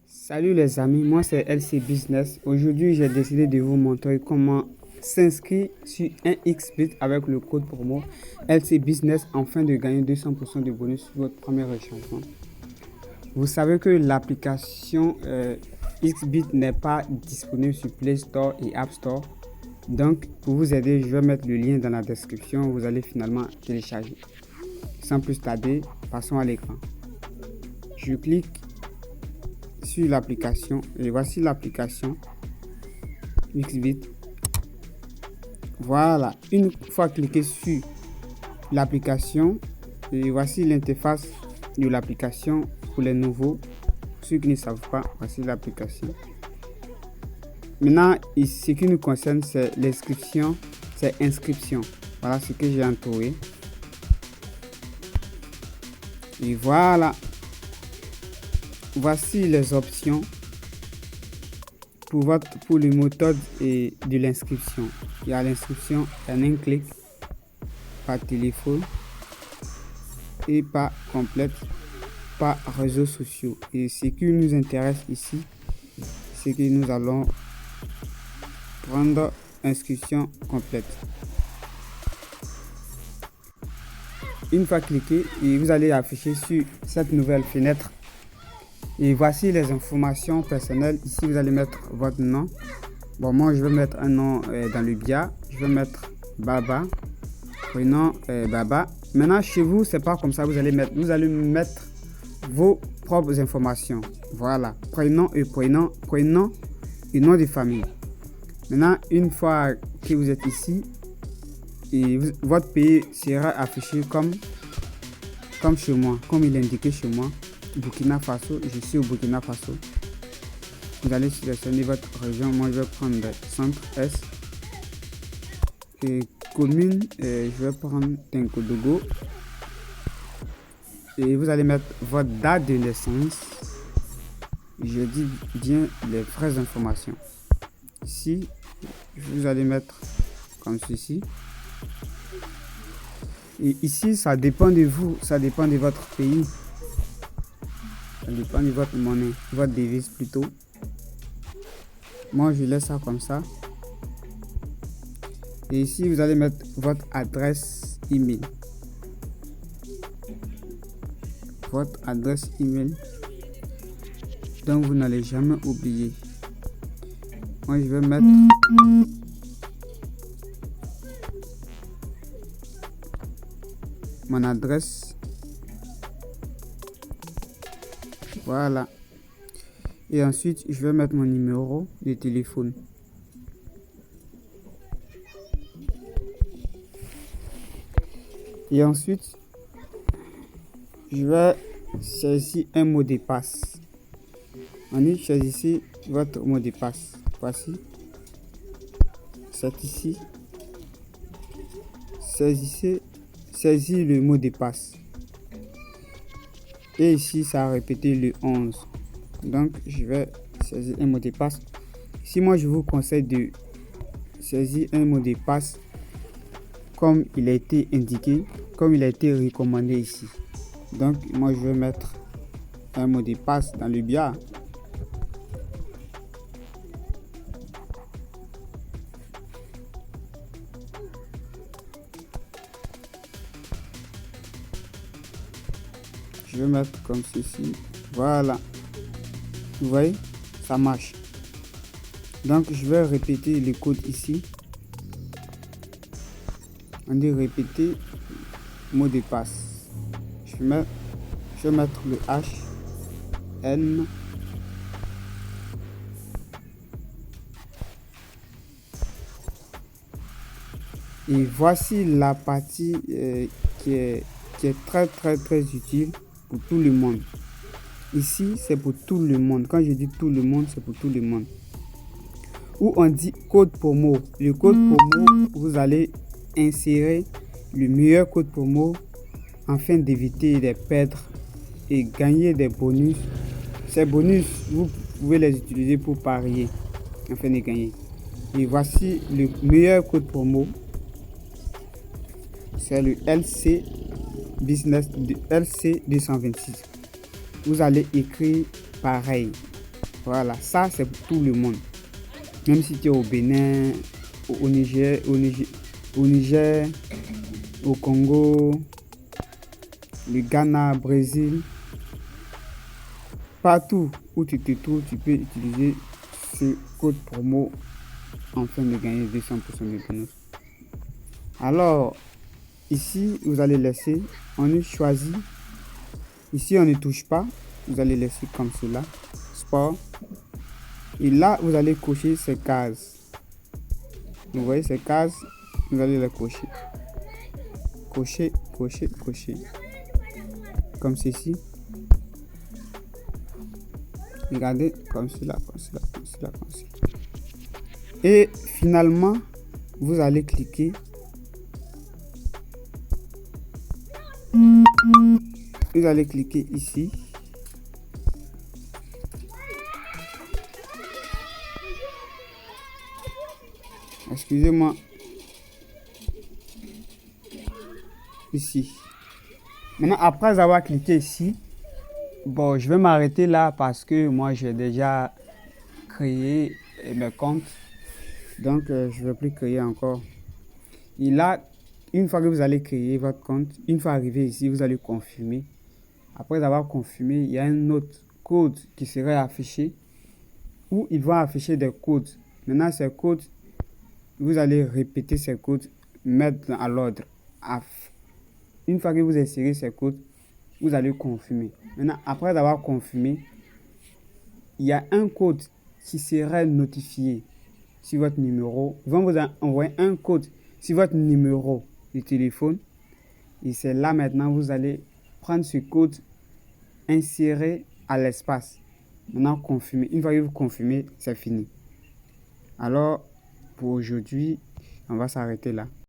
Salut les amis, moi c'est LC Business. Aujourd'hui, j'ai décidé de vous montrer comment s'inscrire sur un XBIT avec le code promo LC Business afin de gagner 200% de bonus sur votre premier rechargement. Vous savez que l'application XBIT n'est pas disponible sur Play Store et App Store. Donc, pour vous aider, je vais mettre le lien dans la description. Vous allez finalement télécharger. Sans plus tarder, passons à l'écran. Je clique sur l'application et voici l'application XBIT. Voilà, une fois cliqué sur l'application, et voici l'interface de l'application pour les nouveaux. Ceux qui ne savent pas, voici l'application. Maintenant, ce qui nous concerne, c'est l'inscription, c'est inscription. Voilà ce que j'ai entouré. Et voilà. Voici les options pour le méthode de l'inscription. Il y a l'inscription en un clic, par téléphone et par complète, par réseaux sociaux. Et ce qui nous intéresse ici, c'est que nous allons prendre inscription complète. Une fois cliqué, et vous allez afficher sur cette nouvelle fenêtre. Et voici les informations personnelles. Ici, vous allez mettre votre nom. Bon, moi, je vais mettre un nom dans le BIA. Je vais mettre Baba. Prénom Baba. Maintenant, chez vous, c'est pas comme ça. Vous allez mettre vos propres informations. Voilà. Prénom et nom de famille. Maintenant, une fois que vous êtes ici, votre pays sera affiché comme chez moi, comme il est indiqué chez moi. Burkina Faso, je suis au Burkina Faso. Vous allez sélectionner votre région. Moi, je vais prendre le centre-est. Et commune, je vais prendre Tinkodogo. Et vous allez mettre votre date de naissance. Je dis bien les vraies informations. Ici, vous allez mettre comme ceci. Et ici, ça dépend de vous, ça dépend de votre pays. Ça dépend de votre monnaie, votre devise plutôt. Moi, je laisse ça comme ça. Et ici, vous allez mettre votre adresse email. Votre adresse email. Donc, vous n'allez jamais oublier. Moi, je vais mettre mon adresse. Voilà. Et ensuite, je vais mettre mon numéro de téléphone. Et ensuite, je vais choisir un mot de passe. Choisissez votre mot de passe. Voici. C'est ici. Saisissez le mot de passe. Et ici, ça a répété le 11. Donc, je vais saisir un mot de passe. Si moi, je vous conseille de saisir un mot de passe comme il a été indiqué, comme il a été recommandé ici. Donc, moi, je vais mettre un mot de passe dans le BIA. Je vais mettre comme ceci. Voilà. Vous voyez, ça marche. Donc, je vais répéter le code ici. On dit répéter mot de passe. Je vais mettre le H, N, et voici la partie qui est très utile pour tout le monde. Ici, c'est pour tout le monde. Quand je dis tout le monde, c'est pour tout le monde. Où on dit code promo. Le code promo, vous allez insérer le meilleur code promo afin d'éviter de perdre et gagner des bonus. Ces bonus, vous pouvez les utiliser pour parier afin de gagner. Et voici le meilleur code promo. C'est le LC Business LC 226. Vous allez écrire pareil. Voilà, ça c'est pour tout le monde. Même si tu es au Bénin, au Niger, au Congo, le Ghana, Brésil, partout où tu te trouves, tu peux utiliser ce code promo afin de gagner 200% de bonus. Alors, ici, vous allez laisser, on est choisi. Ici, on ne touche pas. Vous allez laisser comme cela. Sport. Et là, vous allez cocher ces cases. Vous voyez ces cases, vous allez les cocher. Cocher, cocher, cocher. Comme ceci. Regardez, comme cela, comme cela, comme cela, comme cela. Et finalement, vous allez cliquer. Vous allez cliquer ici. Excusez-moi. Ici. Maintenant, après avoir cliqué ici, bon, je vais m'arrêter là parce que moi, j'ai déjà créé mes comptes. Donc, je ne vais plus créer encore. Et là, une fois que vous allez créer votre compte, une fois arrivé ici, vous allez confirmer. Après avoir confirmé, il y a un autre code qui serait affiché où il va afficher des codes. Maintenant, ces codes, vous allez répéter ces codes, mettre à l'ordre. Une fois que vous insérez ces codes, vous allez confirmer. Maintenant, après avoir confirmé, il y a un code qui serait notifié sur votre numéro. Ils vont vous envoyer un code sur votre numéro de téléphone. Et c'est là maintenant, vous allez prendre ce code, insérer à l'espace. Maintenant, confirmer. Une fois que vous confirmez, c'est fini. Alors, pour aujourd'hui, on va s'arrêter là.